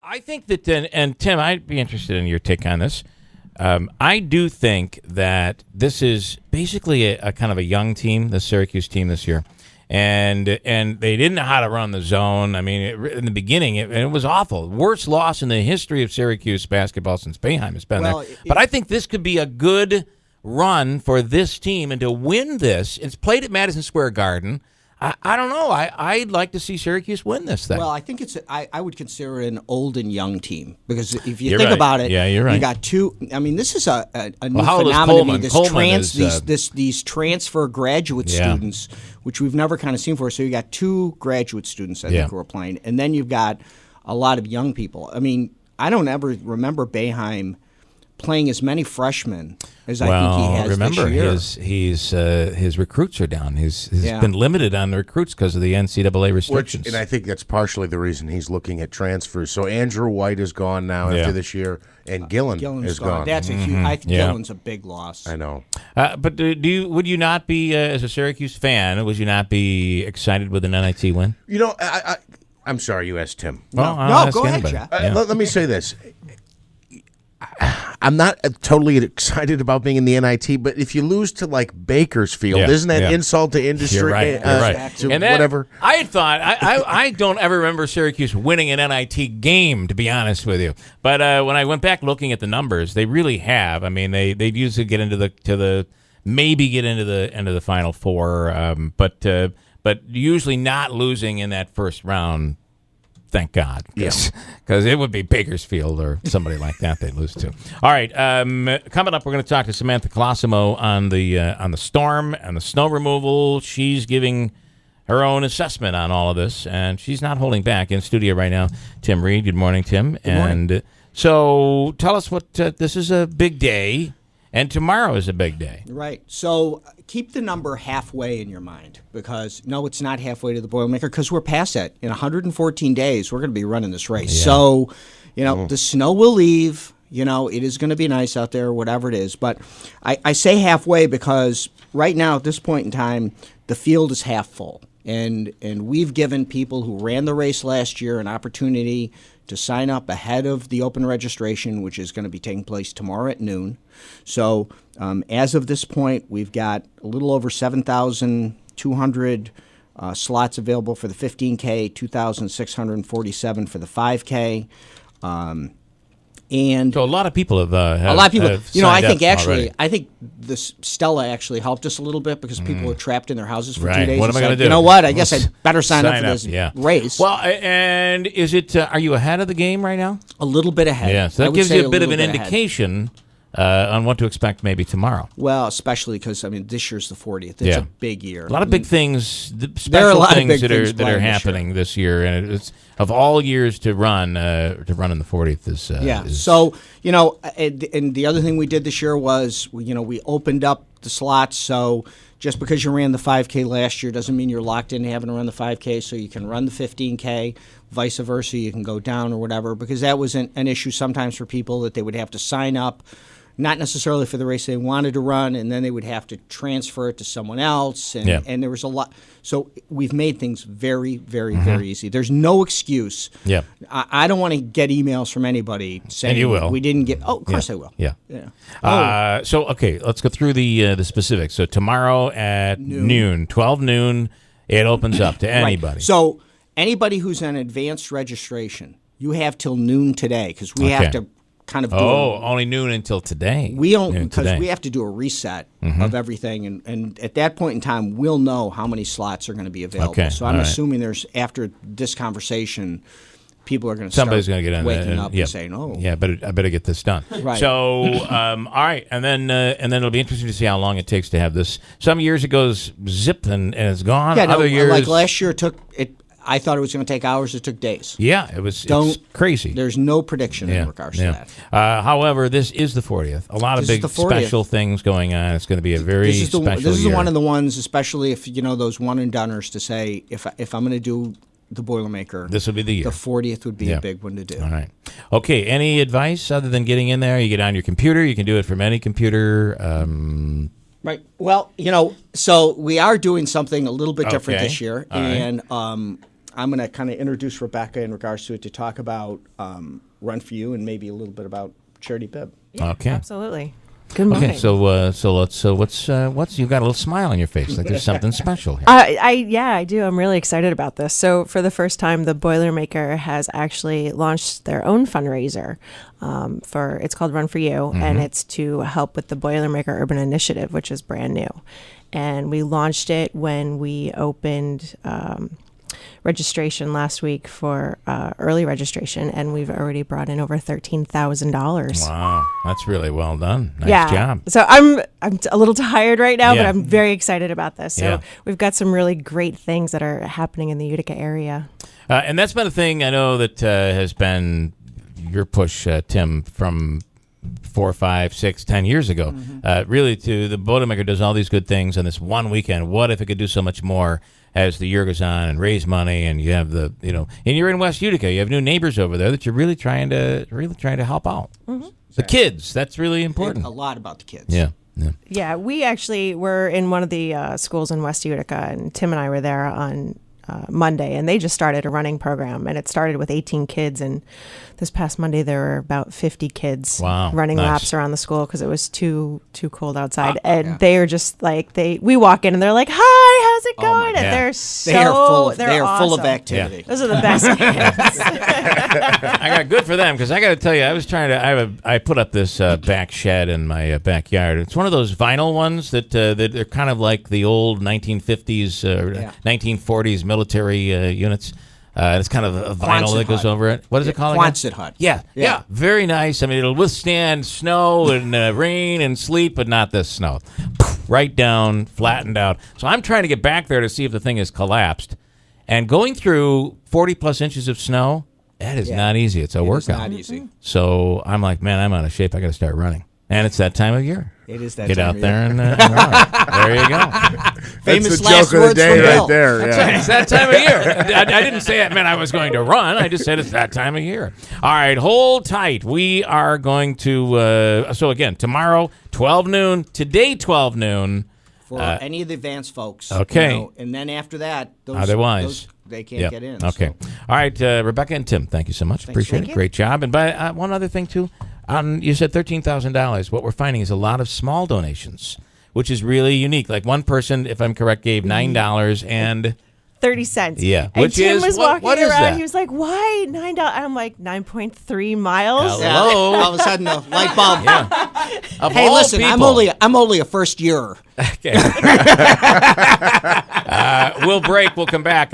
I think that, and Tim, I'd be interested in your take on this. I do think that this is basically a kind of a young team, the Syracuse team this year. And they didn't know how to run the zone. I mean, in the beginning, it was awful. Worst loss in the history of Syracuse basketball since Boeheim has been there. But I think this could be a good run for this team. And to win this, it's played at Madison Square Garden. I don't know. I'd like to see Syracuse win this thing. Well, I think I would consider it an old and young team because if you think about it, you're right. You got two. I mean, this is a new phenomenon. These transfer graduate students, which we've never kind of seen before. So you got two graduate students, I think, who are playing, and then you've got a lot of young people. I mean, I don't ever remember Boeheim playing as many freshmen as I think he has this year. His recruits are down. He's been limited on the recruits because of the NCAA restrictions. And I think that's partially the reason he's looking at transfers. So Andrew White is gone now after this year, and Gillen is gone. That's a huge. I think Gillen's a big loss. I know. But would you not be, as a Syracuse fan, would you not be excited with an NIT win? You know, I'm sorry you asked Tim. No, go ahead, Jeff. Let me say this. I'm not totally excited about being in the NIT, but if you lose to like Bakersfield, isn't that insult to industry? You're right. To and whatever. I had thought I don't ever remember Syracuse winning an NIT game, to be honest with you. But when I went back looking at the numbers, they really have. I mean, they usually get into the Final Four, but usually not losing in that first round. Thank God. Yes. Because it would be Bakersfield or somebody like that they'd lose to. All right. Coming up, we're going to talk to Samantha Colosimo on the storm and the snow removal. She's giving her own assessment on all of this, and she's not holding back. In studio right now, Tim Reed. Good morning, Tim. Good morning. And so tell us what this is a big day, and tomorrow is a big day. Right. So keep the number halfway in your mind because, no, it's not halfway to the Boilermaker because we're past that. In 114 days, we're going to be running this race. Yeah. So, the snow will leave. It is going to be nice out there, whatever it is. But I say halfway because right now at this point in time, the field is half full. And we've given people who ran the race last year an opportunity to sign up ahead of the open registration, which is going to be taking place tomorrow at noon. So as of this point, we've got a little over 7,200 slots available for the 15K, 2,647 for the 5K. And so a lot of people have a lot of people. I think already. I think this Stella actually helped us a little bit because people were trapped in their houses for 2 days. What am I going to do? You know what? I guess I'd better sign up for this race. Well, and is it? Are you ahead of the game right now? A little bit ahead. Yeah, so that gives you a bit of an indication on what to expect maybe tomorrow. Well, especially because this year's the 40th. It's a big year. A lot of big things. There are a lot of big things that are happening this year, and it's of all years to run in the 40th is So and the other thing we did this year was we opened up the slots. So just because you ran the 5K last year doesn't mean you're locked in having to run the 5K. So you can run the 15K, vice versa. You can go down or whatever because that was an issue sometimes for people that they would have to sign up. Not necessarily for the race they wanted to run, and then they would have to transfer it to someone else, and there was a lot. So we've made things very, very, very easy. There's no excuse. Yeah, I don't want to get emails from anybody saying and you will. We didn't get. Oh, of course I will. Yeah. So okay, let's go through the specifics. So tomorrow at noon, 12 noon, it opens up to anybody. Right. So anybody who's on advanced registration, you have till noon today because we have to. Kind of only noon until today. We don't because we have to do a reset of everything, and at that point in time, we'll know how many slots are going to be available. Okay. So I'm assuming there's after this conversation, people are going to somebody's going to get waking up and saying, "Oh, yeah, I better get this done." Right. So, all right, and then it'll be interesting to see how long it takes to have this. Some years it goes zip and it's gone. Yeah, other years, like last year, I thought it was going to take hours. It took days. Yeah, it's crazy. There's no prediction in regards to that. However, this is the 40th. A lot of big special things going on. It's going to be a very special year. This is one of the ones, especially if those one and doneers to say, if I'm going to do the Boilermaker, this would be the year. The 40th would be a big one to do. All right. Okay. Any advice other than getting in there? You get on your computer. You can do it from any computer. Right. Well, so we are doing something a little bit different this year, All and I'm going to kind of introduce Rebecca in regards to it to talk about Run For You and maybe a little bit about Charity Bib. Yeah, okay. Absolutely. Good morning. Okay, so what's you've got a little smile on your face, like there's something special here. I do. I'm really excited about this. So for the first time, the Boilermaker has actually launched their own fundraiser. It's called Run For You, and it's to help with the Boilermaker Urban Initiative, which is brand new. And we launched it when we opened registration last week for early registration, and we've already brought in over $13,000. Wow, that's really well done. Nice job. So I'm a little tired right now, Yeah. but I'm very excited about this. So Yeah. we've got some really great things that are happening in the Utica area. And that's been a thing I know that has been your push, Tim, from 4, 5, 6, 10 years ago. Really, to the Boilermaker does all these good things on this one weekend. What if it could do so much more as the year goes on and raise money? And you have and you're in West Utica. You have new neighbors over there that you're really trying to help out. The kids, that's really important. A lot about the kids. Yeah. Yeah, we actually were in one of the schools in West Utica, and Tim and I were there on Monday, and they just started a running program, and it started with 18 kids, and this past Monday there were about 50 kids running laps around the school because it was too cold outside, and they are just like we walk in and they're like, "Hi, how's it going?" And they're full of activity. Yeah. Those are the best kids. I got good for them, because I got to tell you, I was trying to. I put up this back shed in my backyard. It's one of those vinyl ones that are kind of like the old 1950s, 1940s military units. It's kind of a vinyl Quonset that goes hut. over it. What is it called? Quonset hut. Yeah, very nice. I mean, it'll withstand snow and rain and sleet, but not this snow. Right down, flattened out. So I'm trying to get back there to see if the thing has collapsed. And going through 40-plus inches of snow, that is not easy. It's a workout. It's not easy. So I'm like, man, I'm out of shape. I got to start running. And it's that time of year. It is that Get time out of there year. and run. There you go. Famous That's the last joke of the words day from right Bill. there. Yeah. It's that time of year. I didn't say it meant I was going to run. I just said it's that time of year. All right, hold tight. We are going to, so again, tomorrow, 12 noon. Today, 12 noon. For any of the advanced folks. Okay. And then after that, otherwise, they can't get in. Okay. So. All right, Rebecca and Tim, thank you so much. Appreciate it. Great job. And by one other thing, too. You said $13,000. What we're finding is a lot of small donations, which is really unique. Like one person, if I'm correct, gave $9 and 30 cents. Yeah. And Which Tim is, was walking what is around. that? He was like, "Why $9?" I'm like, 9.3 miles. Hello. All of a sudden, the light bulb. Of Hey, all listen, people. I'm only a first yearer. Okay. We'll break. We'll come back.